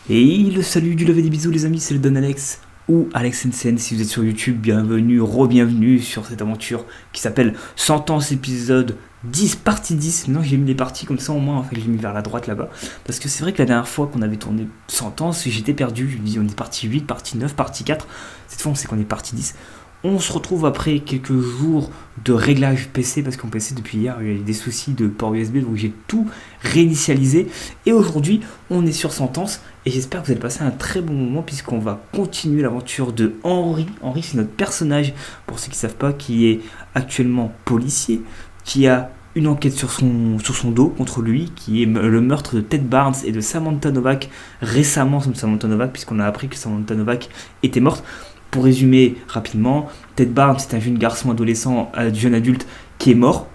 Et le salut du lever des bisous les amis, c'est le Don Alex ou Alex NCN si vous êtes sur YouTube, bienvenue, re-bienvenue sur cette aventure qui s'appelle Sentence épisode 10, partie 10. Maintenant j'ai mis les parties comme ça au moins, en fait j'ai mis vers la droite là-bas. Parce que c'est vrai que la dernière fois qu'on avait tourné Sentence, j'étais perdu, je me dis on est partie 8, partie 9, partie 4. Cette fois on sait qu'on est partie 10. On se retrouve après quelques jours de réglage PC parce qu'en PC depuis hier il y a eu des soucis de port USB donc j'ai tout réinitialisé et aujourd'hui on est sur Sentence et j'espère que vous allez passer un très bon moment puisqu'on va continuer l'aventure de Henri. Henri c'est notre personnage pour ceux qui ne savent pas qui est actuellement policier, qui a une enquête sur son dos contre lui, qui est le meurtre de Ted Barnes et de Samantha Novak récemment, Samantha Novak puisqu'on a appris que Samantha Novak était morte. Pour résumer rapidement, Ted Barnes c'est un jeune garçon adolescent, jeune adulte qui est mort,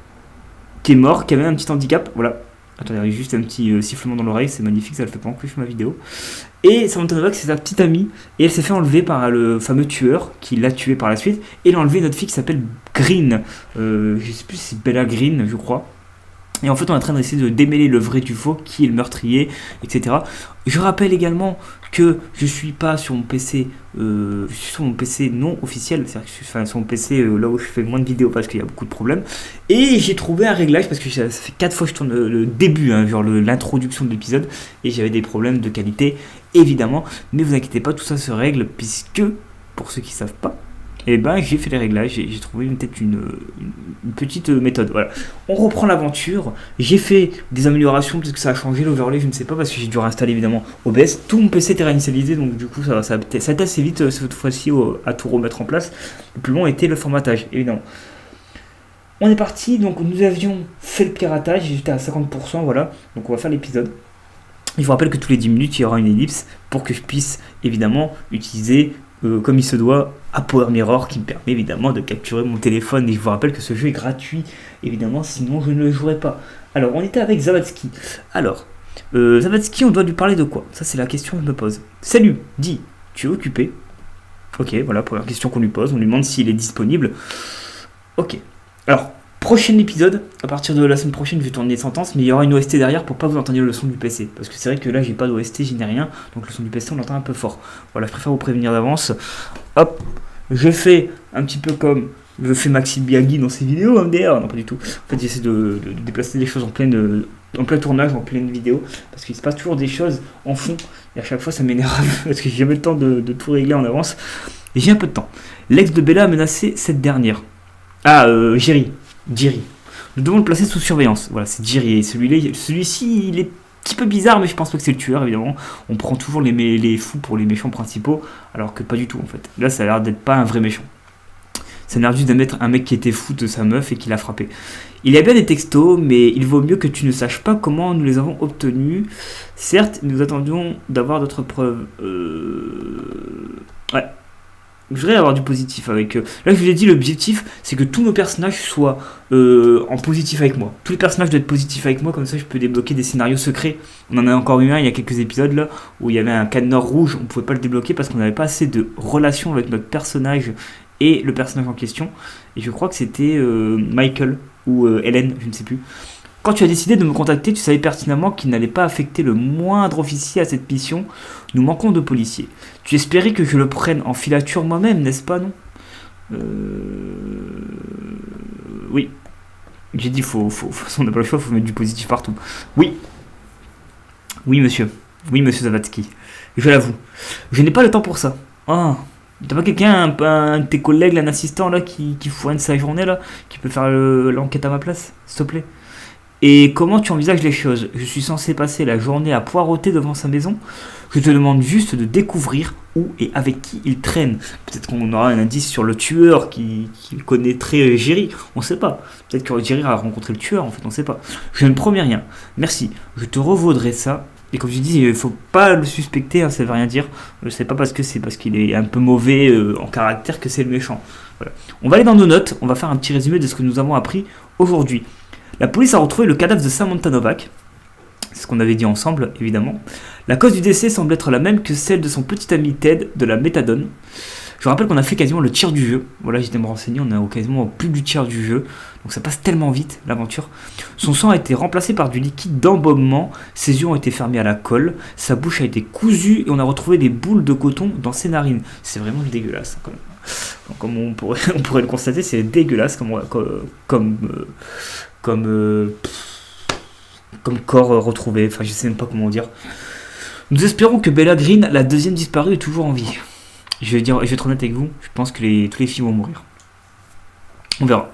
qui avait un petit handicap, voilà. Attendez, il y a juste un petit sifflement dans l'oreille, c'est magnifique, ça le fait pendant que je fais ma vidéo. Et Samantha Novak c'est sa petite amie, et elle s'est fait enlever par le fameux tueur qui l'a tué par la suite, et il a enlevé notre fille qui s'appelle Green, je sais plus si c'est Bella Green je crois. Et en fait, on est en train d'essayer de démêler le vrai du faux, qui est le meurtrier, etc. Je rappelle également que je suis pas sur mon PC, je suis sur mon PC non officiel, c'est-à-dire que je suis sur mon PC là où je fais moins de vidéos parce qu'il y a beaucoup de problèmes. Et j'ai trouvé un réglage parce que ça fait 4 fois que je tourne le début, genre l'introduction de l'épisode, et j'avais des problèmes de qualité, évidemment. Mais vous inquiétez pas, tout ça se règle puisque, pour ceux qui savent pas, et ben j'ai fait les réglages, j'ai trouvé peut-être une petite méthode. Voilà. On reprend l'aventure. J'ai fait des améliorations parce que ça a changé l'overlay, je ne sais pas parce que j'ai dû réinstaller évidemment OBS. Tout mon PC était réinitialisé donc du coup ça a été assez vite cette fois-ci à tout remettre en place. Le plus long était le formatage évidemment. On est parti, donc nous avions fait le piratage, j'étais à 50%, voilà. Donc on va faire l'épisode. Je vous rappelle que tous les 10 minutes il y aura une ellipse pour que je puisse évidemment utiliser comme il se doit à Power Mirror qui me permet évidemment de capturer mon téléphone et je vous rappelle que ce jeu est gratuit évidemment sinon je ne le jouerai pas. Alors on était avec Zavatsky. Alors Zavatsky on doit lui parler de quoi? Ça c'est la question que je me pose. Salut, dis, tu es occupé? Ok, voilà, première question qu'on lui pose, on lui demande s'il est disponible. Ok, alors prochain épisode, à partir de la semaine prochaine je vais tourner Sentence, mais il y aura une OST derrière pour pas vous entendre le son du PC, parce que c'est vrai que là j'ai pas d'OST, je n'ai rien, donc le son du PC on l'entend un peu fort. Voilà, je préfère vous prévenir d'avance. Hop, je fais un petit peu comme je fais Maxime Biagui dans ses vidéos MDR, non pas du tout. En fait j'essaie de déplacer des choses en plein tournage, en pleine vidéo, parce qu'il se passe toujours des choses en fond, et à chaque fois ça m'énerve, parce que j'ai jamais le temps de tout régler en avance, et j'ai un peu de temps. L'ex de Bella a menacé cette dernière. Jerry. Nous devons le placer sous surveillance. Voilà, c'est Jerry. Celui-ci, il est un petit peu bizarre, mais je pense pas que c'est le tueur, évidemment. On prend toujours les fous pour les méchants principaux, alors que pas du tout, en fait. Là, ça a l'air d'être pas un vrai méchant. Ça a l'air juste de mettre un mec qui était fou de sa meuf et qui l'a frappé. Il y a bien des textos, mais il vaut mieux que tu ne saches pas comment nous les avons obtenus. Certes, nous attendions d'avoir d'autres preuves. Ouais. Je voudrais avoir du positif avec eux. Là, je vous ai dit, l'objectif, c'est que tous nos personnages soient en positif avec moi. Tous les personnages doivent être positifs avec moi, comme ça, je peux débloquer des scénarios secrets. On en a encore eu un il y a quelques épisodes, là, où il y avait un cadenas rouge, on ne pouvait pas le débloquer parce qu'on n'avait pas assez de relation avec notre personnage et le personnage en question. Et je crois que c'était Michael ou Hélène, je ne sais plus. Quand tu as décidé de me contacter, tu savais pertinemment qu'il n'allait pas affecter le moindre officier à cette mission. Nous manquons de policiers. Tu espérais que je le prenne en filature moi-même, n'est-ce pas, non? Oui. J'ai dit, on n'a pas le choix, il faut mettre du positif partout. Oui. Oui, monsieur. Oui, monsieur Zavatsky. Je l'avoue. Je n'ai pas le temps pour ça. Ah. T'as pas quelqu'un, un de tes collègues, un assistant, là, qui fourne sa journée, là, qui peut faire l'enquête à ma place, s'il te plaît? Et comment tu envisages les choses? Je suis censé passer la journée à poireauter devant sa maison? Je te demande juste de découvrir où et avec qui il traîne. Peut-être qu'on aura un indice sur le tueur qui connaîtrait Jerry. On sait pas. Peut-être que Jerry a rencontré le tueur, en fait, on sait pas. Je ne promets rien. Merci. Je te revaudrai ça. Et comme je dis, il faut pas le suspecter, hein, ça veut rien dire. C'est pas parce qu'il est un peu mauvais en caractère que c'est le méchant. Voilà. On va aller dans nos notes. On va faire un petit résumé de ce que nous avons appris aujourd'hui. La police a retrouvé le cadavre de Samantha Novak. C'est ce qu'on avait dit ensemble, évidemment. La cause du décès semble être la même que celle de son petit ami Ted, de la méthadone. Je rappelle qu'on a fait quasiment le tiers du jeu. Voilà, j'étais me renseigner, on a quasiment plus du tiers du jeu. Donc ça passe tellement vite, l'aventure. Son sang a été remplacé par du liquide d'embaumement. Ses yeux ont été fermés à la colle. Sa bouche a été cousue et on a retrouvé des boules de coton dans ses narines. C'est vraiment dégueulasse, quand même. Donc, comme on pourrait le constater, c'est dégueulasse comme corps retrouvé. Enfin, je sais même pas comment dire. Nous espérons que Bella Green, la deuxième disparue, est toujours en vie. Je vais être honnête avec vous, je pense que tous les filles vont mourir. On verra.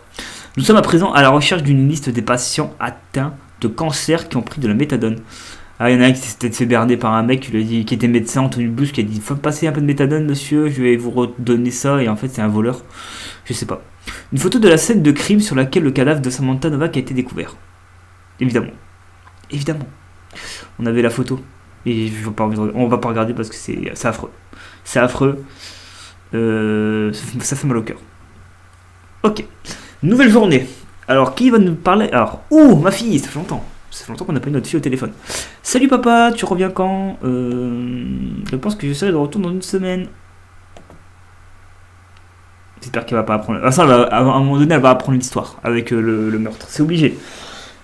Nous sommes à présent à la recherche d'une liste des patients atteints de cancer qui ont pris de la méthadone. Ah, il y en a un qui s'est peut-être fait berner par un mec qui était médecin en tenue de blouse, qui a dit: faut me passer un peu de méthadone, monsieur, je vais vous redonner ça. Et en fait, c'est un voleur. Je sais pas. Une photo de la scène de crime sur laquelle le cadavre de Samantha Novak a été découvert. Évidemment. Évidemment. On avait la photo. Et on va pas regarder parce que c'est affreux. C'est affreux. Ça fait mal au cœur. Ok. Nouvelle journée. Alors, qui va nous parler? Alors, ma fille, ça fait longtemps. Ça fait longtemps qu'on n'a pas eu notre fille au téléphone. Salut papa, tu reviens quand? Je pense que je serai de retour dans une semaine. J'espère qu'elle va pas apprendre. Ah, ça, à un moment donné, elle va apprendre l'histoire avec le meurtre. C'est obligé.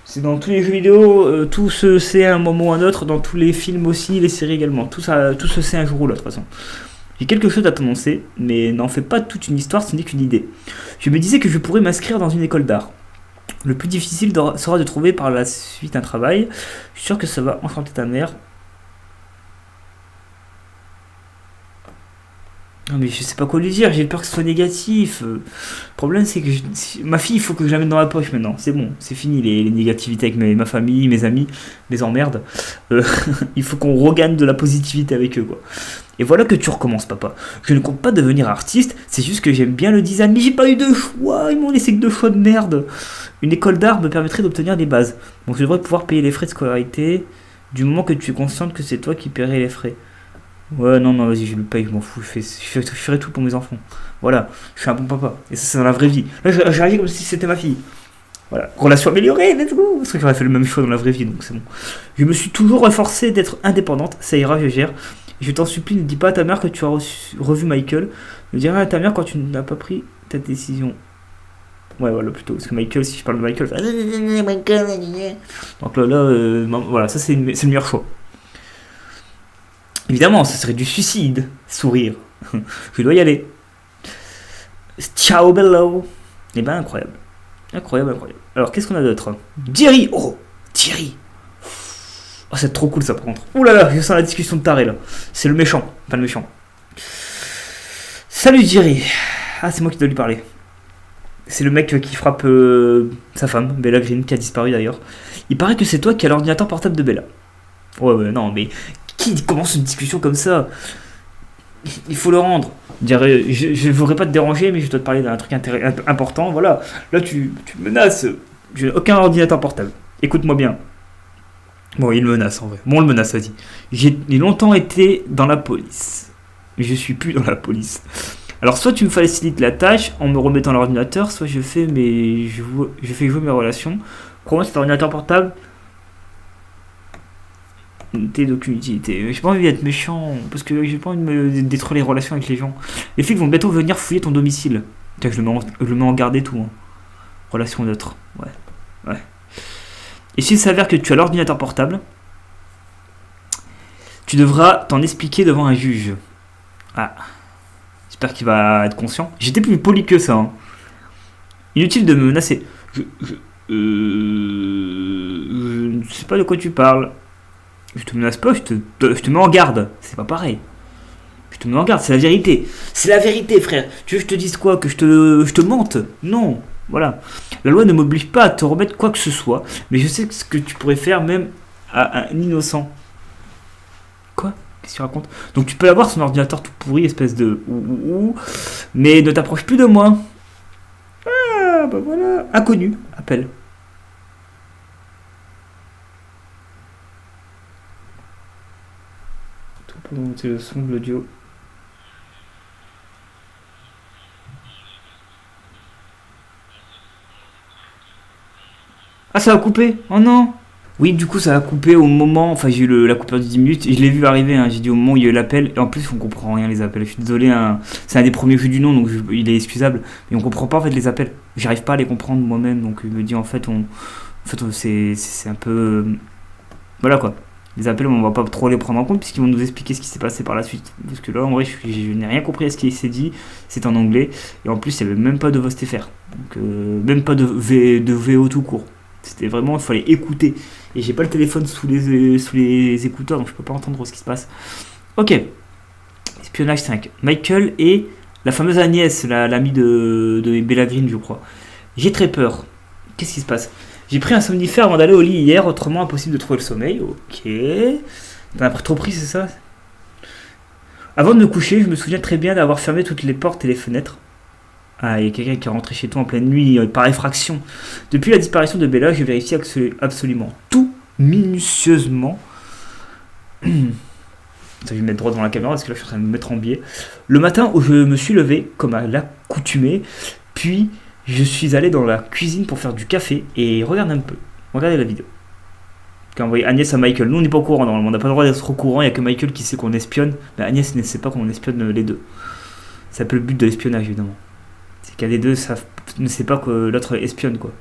C'est dans tous les jeux vidéo, tout se sait à un moment ou à un autre, dans tous les films aussi, les séries également. Tout se sait un jour ou l'autre, de toute façon. J'ai quelque chose à t'annoncer, mais n'en fais pas toute une histoire, ce n'est qu'une idée. Je me disais que je pourrais m'inscrire dans une école d'art. Le plus difficile sera de trouver par la suite un travail. Je suis sûr que ça va enchanter ta mère. Non mais je sais pas quoi lui dire, j'ai peur que ce soit négatif. Le problème c'est que ma fille, il faut que je la mette dans la poche maintenant. C'est bon, c'est fini les négativités avec ma famille, mes amis, les emmerdes. Il faut qu'on regagne de la positivité avec eux, quoi. Et voilà que tu recommences, papa. Je ne compte pas devenir artiste, c'est juste que j'aime bien le design, mais j'ai pas eu de choix, ils m'ont laissé que 2 choix de merde. Une école d'art me permettrait d'obtenir des bases. Donc je devrais pouvoir payer les frais de scolarité du moment que tu es consciente que c'est toi qui paierais les frais. Ouais, non, vas-y, je le paye, je m'en fous, je ferai tout pour mes enfants. Voilà, je suis un bon papa. Et ça, c'est dans la vraie vie. Là, j'ai réagi comme si c'était ma fille. Voilà, relation améliorée, let's go. Parce que j'aurais fait le même choix dans la vraie vie, donc c'est bon. Je me suis toujours efforcé d'être indépendante, ça ira, je gère. Je t'en supplie, ne dis pas à ta mère que tu as revu Michael. Ne dis rien à ta mère quand tu n'as pas pris ta décision. Ouais, voilà, plutôt. Parce que Michael, si je parle de Michael, donc là, voilà, ça c'est le meilleur choix. Évidemment, ce serait du suicide. Sourire. Je dois y aller. Ciao, bello. Eh ben, incroyable. Incroyable. Alors, qu'est-ce qu'on a d'autre? Jerry. Oh, Jerry. Oh, c'est trop cool ça, par contre. Ouh là là, je sens la discussion de taré là. C'est le méchant. Pas le méchant. Salut, Jerry. Ah, c'est moi qui dois lui parler. C'est le mec qui frappe sa femme, Bella Green, qui a disparu d'ailleurs. Il paraît que c'est toi qui as l'ordinateur portable de Bella. Ouais, non, mais qui commence une discussion comme ça? Il faut le rendre. Je ne voudrais pas te déranger, mais je dois te parler d'un truc important. Voilà, là tu me menaces. Je n'ai aucun ordinateur portable. Écoute-moi bien. Bon, il me menace en vrai. Bon, on le menace, vas-y. J'ai longtemps été dans la police. Mais je suis plus dans la police. Alors, soit tu me facilites la tâche en me remettant l'ordinateur, soit je fais jouer mes relations. Crois-moi, cet ordinateur portable t'es d'aucune utilité. J'ai pas envie d'être méchant, parce que j'ai pas envie de me détruire les relations avec les gens. Les flics vont bientôt venir fouiller ton domicile. Tiens, je le mets en garde et tout. Hein. Relation neutre. Ouais. Et s'il s'avère que tu as l'ordinateur portable, tu devras t'en expliquer devant un juge. Ah. J'espère qu'il va être conscient. J'étais plus poli que ça. Hein. Inutile de me menacer. Je ne sais pas de quoi tu parles. Je te menace pas, je te mets en garde. C'est pas pareil. Je te mets en garde, c'est la vérité. C'est la vérité, frère. Tu veux que je te dise quoi? Que je te mente? Non. Voilà. La loi ne m'oblige pas à te remettre quoi que ce soit, mais je sais ce que tu pourrais faire même à un innocent. Quoi? Qu'est-ce que tu racontes? Donc tu peux avoir son ordinateur tout pourri, espèce de mais ne t'approche plus de moi. Ah, bah voilà. Inconnu, appelle. Tout pour monter le son de l'audio. Ah, ça va couper. Oh non. Oui, du coup, ça a coupé au moment. Enfin, j'ai eu la coupure de 10 minutes. Et je l'ai vu arriver. Hein, j'ai dit au moment où il y a eu l'appel. Et en plus, on comprend rien les appels. Je suis désolé. Hein, c'est un des premiers jeux du nom, donc il est excusable. Mais on comprend pas en fait les appels. J'arrive pas à les comprendre moi-même. Donc, il me dit en fait, c'est un peu. Voilà quoi. Les appels, on va pas trop les prendre en compte puisqu'ils vont nous expliquer ce qui s'est passé par la suite. Parce que là, en vrai, je n'ai rien compris à ce qui s'est dit. C'est en anglais. Et en plus, il n'y avait même pas de voix STFR. Donc, même pas de VO tout court. C'était vraiment, il fallait écouter. Et j'ai pas le téléphone sous les écouteurs, donc je peux pas entendre ce qui se passe. Ok. Espionnage 5. Michael et la fameuse Agnès, l'amie de Bella Green, je crois. J'ai très peur. Qu'est-ce qui se passe? J'ai pris un somnifère avant d'aller au lit hier, autrement impossible de trouver le sommeil. Ok. T'en as trop pris, c'est ça? Avant de me coucher, je me souviens très bien d'avoir fermé toutes les portes et les fenêtres. Ah, il y a quelqu'un qui est rentré chez toi en pleine nuit par effraction. Depuis la disparition de Bella, j'ai vérifié absolument tout minutieusement. Ça, je vais me mettre droit devant la caméra parce que là, je suis en train de me mettre en biais. Le matin où je me suis levé, comme à l'accoutumée, puis je suis allé dans la cuisine pour faire du café et regarde un peu. Regardez la vidéo. Qu'a envoyé Agnès à Michael. Nous, on n'est pas au courant, normalement. On n'a pas le droit d'être au courant. Il n'y a que Michael qui sait qu'on espionne. Mais Agnès ne sait pas qu'on espionne les deux. C'est un peu le but de l'espionnage, évidemment. C'est qu'un des deux ne sait pas que l'autre espionne, quoi.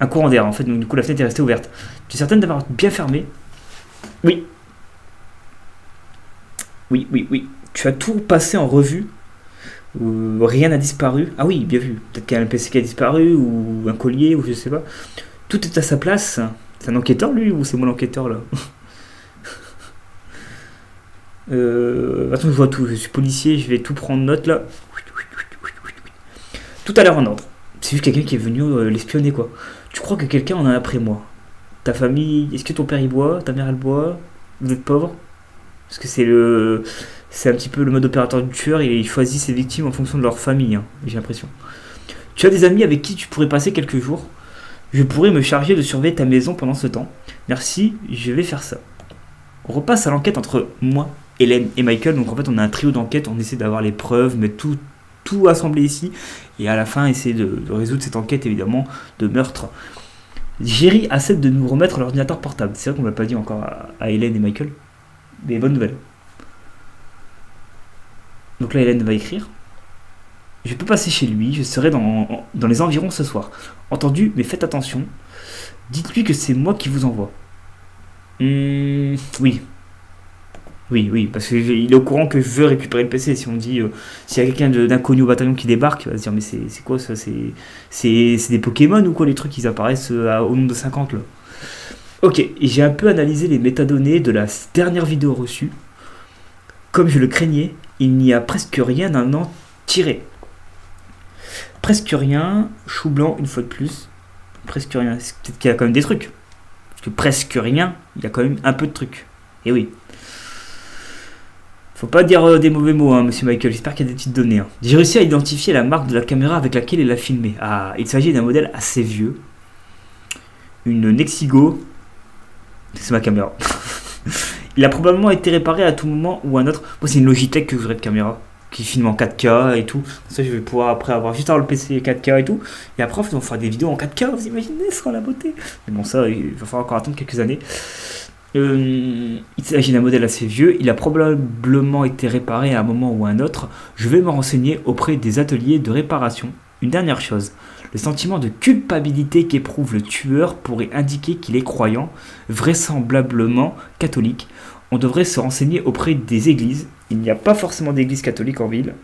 Un courant d'air, en fait, donc du coup la fenêtre est restée ouverte. Tu es certaine d'avoir bien fermé? Oui. Oui. Tu as tout passé en revue. Rien n'a disparu. Ah oui, bien vu. Peut-être qu'il y a un PC qui a disparu, ou un collier, ou je sais pas. Tout est à sa place. C'est un enquêteur, lui, ou c'est moi l'enquêteur, là? Attends, je vois tout. Je suis policier, je vais tout prendre note, là. Tout a l'air en ordre. C'est juste quelqu'un qui est venu l'espionner, quoi. Tu crois que quelqu'un en a après moi? Ta famille, est-ce que ton père y boit? Ta mère elle boit? Vous êtes pauvre? Parce que c'est un petit peu le mode opérateur du tueur et il choisit ses victimes en fonction de leur famille, hein, j'ai l'impression. Tu as des amis avec qui tu pourrais passer quelques jours? Je pourrais me charger de surveiller ta maison pendant ce temps. Merci, je vais faire ça. On repasse à l'enquête entre moi, Hélène et Michael. Donc en fait, on a un trio d'enquête. On essaie d'avoir les preuves, mettre tout assemblé ici. Et à la fin, essayer de résoudre cette enquête, évidemment, de meurtre. Jerry accepte de nous remettre l'ordinateur portable. C'est vrai qu'on ne l'a pas dit encore à Hélène et Michael. Mais bonne nouvelle. Donc là, Hélène va écrire. Je peux passer chez lui, je serai dans les environs ce soir. Entendu, mais faites attention. Dites-lui que c'est moi qui vous envoie. Oui. Oui, parce qu'il est au courant que je veux récupérer le PC. Si on dit, s'il y a quelqu'un d'inconnu au bataillon qui débarque, il va se dire, mais c'est quoi ça? C'est des Pokémon ou quoi les trucs qui apparaissent au nombre de 50 là? Ok, et j'ai un peu analysé les métadonnées de la dernière vidéo reçue. Comme je le craignais, il n'y a presque rien à en tirer. Presque rien, chou blanc une fois de plus. Presque rien, c'est peut-être qu'il y a quand même des trucs. Parce que presque rien, il y a quand même un peu de trucs. Et oui. Faut pas dire des mauvais mots, hein, monsieur Michael, j'espère qu'il y a des petites données. Hein. J'ai réussi à identifier la marque de la caméra avec laquelle il a filmé. Ah, il s'agit d'un modèle assez vieux. Une Nexigo. C'est ma caméra. Il a probablement été réparé à tout moment ou un autre. Moi, c'est une Logitech que j'aurais de caméra, qui filme en 4K et tout. Ça, je vais pouvoir après avoir juste avoir le PC 4K et tout. Et après, on va faire des vidéos en 4K, vous imaginez, ce sera la beauté. Mais bon, ça, il va falloir encore attendre quelques années. Il s'agit d'un modèle assez vieux. Il a probablement été réparé à un moment ou à un autre. Je vais me renseigner auprès des ateliers de réparation. Une dernière chose. Le sentiment de culpabilité qu'éprouve le tueur pourrait indiquer qu'il est croyant, vraisemblablement catholique. On devrait se renseigner auprès des églises. Il n'y a pas forcément d'église catholique en ville.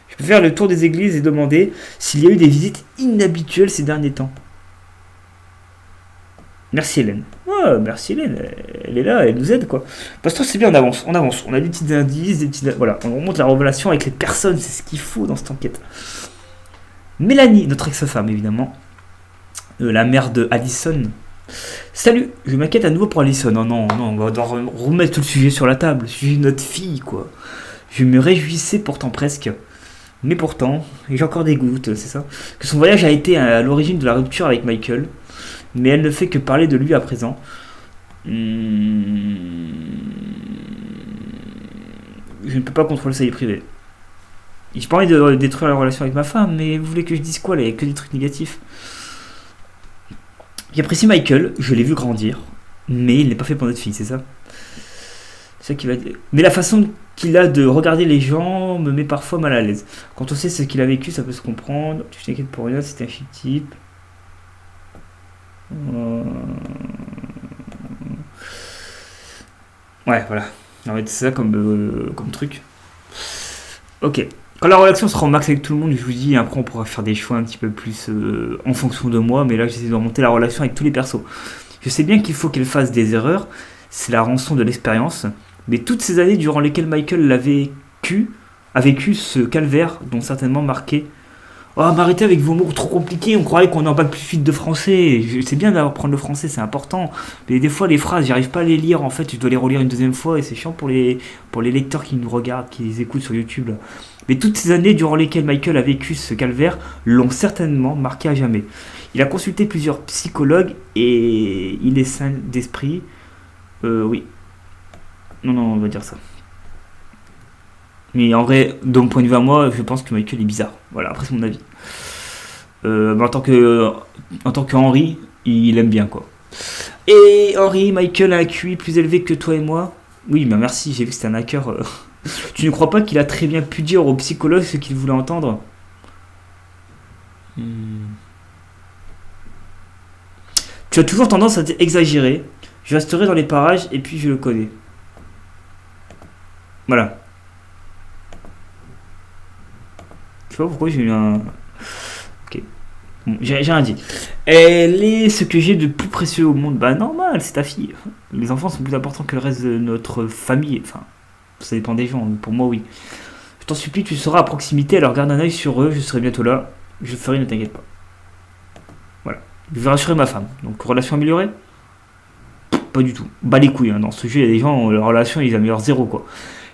Je peux faire le tour des églises et demander s'il y a eu des visites inhabituelles ces derniers temps. Merci Hélène. Ouais, merci Hélène, elle est là, elle nous aide quoi. Parce que c'est bien, on avance. On a des petits indices, voilà, on remonte la relation avec les personnes, c'est ce qu'il faut dans cette enquête. Mélanie, notre ex-femme évidemment, la mère de Allison. Salut, je m'inquiète à nouveau pour Allison. Non, on va devoir remettre tout le sujet sur la table, le sujet de notre fille quoi. Je me réjouissais pourtant presque, mais pourtant, et j'ai encore des gouttes, c'est ça, que son voyage a été à l'origine de la rupture avec Michael. Mais elle ne fait que parler de lui à présent. Je ne peux pas contrôler sa vie privée. J'ai pas envie de détruire la relation avec ma femme, mais vous voulez que je dise quoi là? Il n'y a que des trucs négatifs. J'apprécie Michael, je l'ai vu grandir, mais il n'est pas fait pour notre fille, c'est ça? C'est ça qui va dire. Mais la façon qu'il a de regarder les gens me met parfois mal à l'aise. Quand on sait ce qu'il a vécu, ça peut se comprendre. Tu t'inquiètes pour rien, c'est un chic type. Euh, Ouais, voilà. On va mettre ça comme truc. Ok. Quand la relation sera au max avec tout le monde, je vous dis, après on pourra faire des choix un petit peu plus en fonction de moi, mais là j'essaie de remonter la relation avec tous les persos. Je sais bien qu'il faut qu'elle fasse des erreurs, c'est la rançon de l'expérience, mais toutes ces années durant lesquelles Michael a vécu ce calvaire dont certainement marqué. Oh, m'arrêtez avec vos mots trop compliqués, on croirait qu'on est en bac plus vite de français. C'est bien d'apprendre le français, c'est important. Mais des fois, les phrases, j'arrive pas à les lire, en fait, je dois les relire une deuxième fois et c'est chiant pour les lecteurs qui nous regardent, qui les écoutent sur YouTube. Là. Mais toutes ces années durant lesquelles Michael a vécu ce calvaire l'ont certainement marqué à jamais. Il a consulté plusieurs psychologues et il est sain d'esprit. Oui. Non, on va dire ça. Mais en vrai, de mon point de vue à moi, je pense que Michael est bizarre. Voilà, après c'est mon avis. Mais en tant que Henry, il aime bien quoi. Et Henry, Michael a un QI plus élevé que toi et moi. Oui, mais merci, j'ai vu que c'était un hacker. Tu ne crois pas qu'il a très bien pu dire au psychologue ce qu'il voulait entendre? Tu as toujours tendance à exagérer. Je resterai dans les parages et puis je le connais. Voilà. Je sais pas pourquoi j'ai eu un. Ok. Bon, j'ai rien dit. Elle est ce que j'ai de plus précieux au monde. Bah normal, c'est ta fille. Les enfants sont plus importants que le reste de notre famille. Enfin, ça dépend des gens. Pour moi, oui. Je t'en supplie, tu seras à proximité. Alors garde un œil sur eux. Je serai bientôt là. Je ferai, ne t'inquiète pas. Voilà. Je vais rassurer ma femme. Donc relation améliorée? Pas du tout. Bah les couilles. Hein. Dans ce jeu, il y a des gens, leur relation, ils améliorent zéro quoi.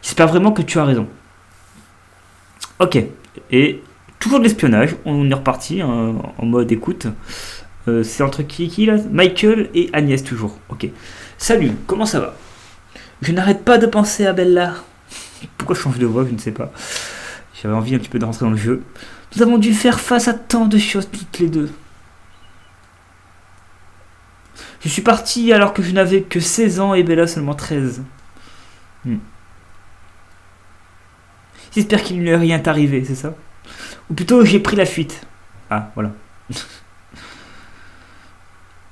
J'espère vraiment que tu as raison. Ok. Et toujours de l'espionnage, on est reparti hein, en mode écoute. C'est entre qui là? Michael et Agnès toujours. Ok. Salut, comment ça va? Je n'arrête pas de penser à Bella. Pourquoi je change de voix, je ne sais pas. J'avais envie un petit peu de rentrer dans le jeu. Nous avons dû faire face à tant de choses toutes les deux. Je suis parti alors que je n'avais que 16 ans et Bella seulement 13. J'espère qu'il ne lui est rien arrivé, c'est ça? Ou plutôt, j'ai pris la fuite. Ah, voilà.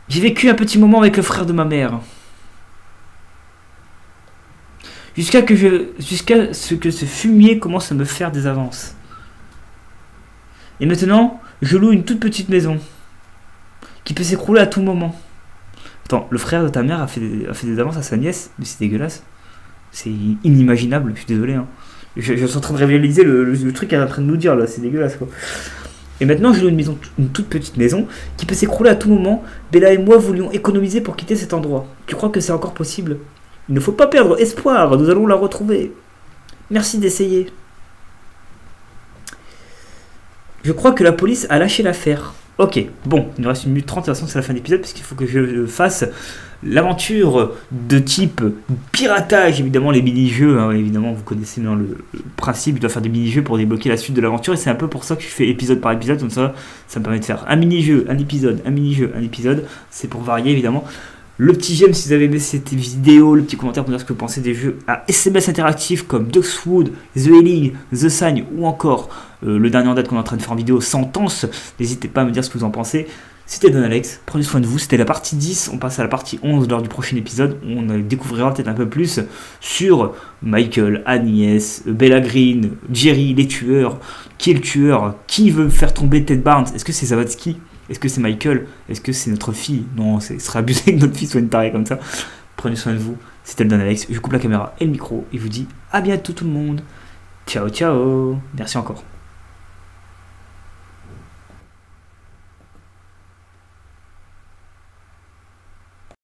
J'ai vécu un petit moment avec le frère de ma mère. Jusqu'à ce que ce fumier commence à me faire des avances. Et maintenant, je loue une toute petite maison. Qui peut s'écrouler à tout moment. Attends, le frère de ta mère a fait des avances à sa nièce? Mais c'est dégueulasse. C'est inimaginable, je suis désolé. Hein. Je suis en train de réaliser le truc qu'elle est en train de nous dire là, c'est dégueulasse quoi. Et maintenant, je loue une toute petite maison qui peut s'écrouler à tout moment. Bella et moi voulions économiser pour quitter cet endroit. Tu crois que c'est encore possible? Il ne faut pas perdre espoir, nous allons la retrouver. Merci d'essayer. Je crois que la police a lâché l'affaire. Ok, bon, il nous reste 1 minute 30, de toute façon c'est la fin de l'épisode, puisqu'il faut que je fasse l'aventure de type piratage, évidemment les mini-jeux, hein, évidemment vous connaissez maintenant le principe, je dois faire des mini-jeux pour débloquer la suite de l'aventure, et c'est un peu pour ça que je fais épisode par épisode, comme ça me permet de faire un mini-jeu, un épisode, un mini-jeu, un épisode, c'est pour varier évidemment. Le petit j'aime si vous avez aimé cette vidéo, le petit commentaire pour dire ce que vous pensez des jeux à SMS interactifs comme Duckswood, The Healing, The Sign ou encore le dernier en date qu'on est en train de faire en vidéo, Sentence. N'hésitez pas à me dire ce que vous en pensez. C'était Don Alex, prenez soin de vous, c'était la partie 10, on passe à la partie 11 lors du prochain épisode, où on découvrira peut-être un peu plus sur Michael, Agnès, Bella Green, Jerry, les tueurs, qui est le tueur, qui veut faire tomber Ted Barnes, est-ce que c'est Zavatsky? Est-ce que c'est Michael? Est-ce que c'est notre fille? Non, ce serait abusé que notre fille soit une tarée comme ça. Prenez soin de vous. C'était le Don Alex. Je coupe la caméra et le micro et je vous dis à bientôt tout le monde. Ciao, ciao. Merci encore.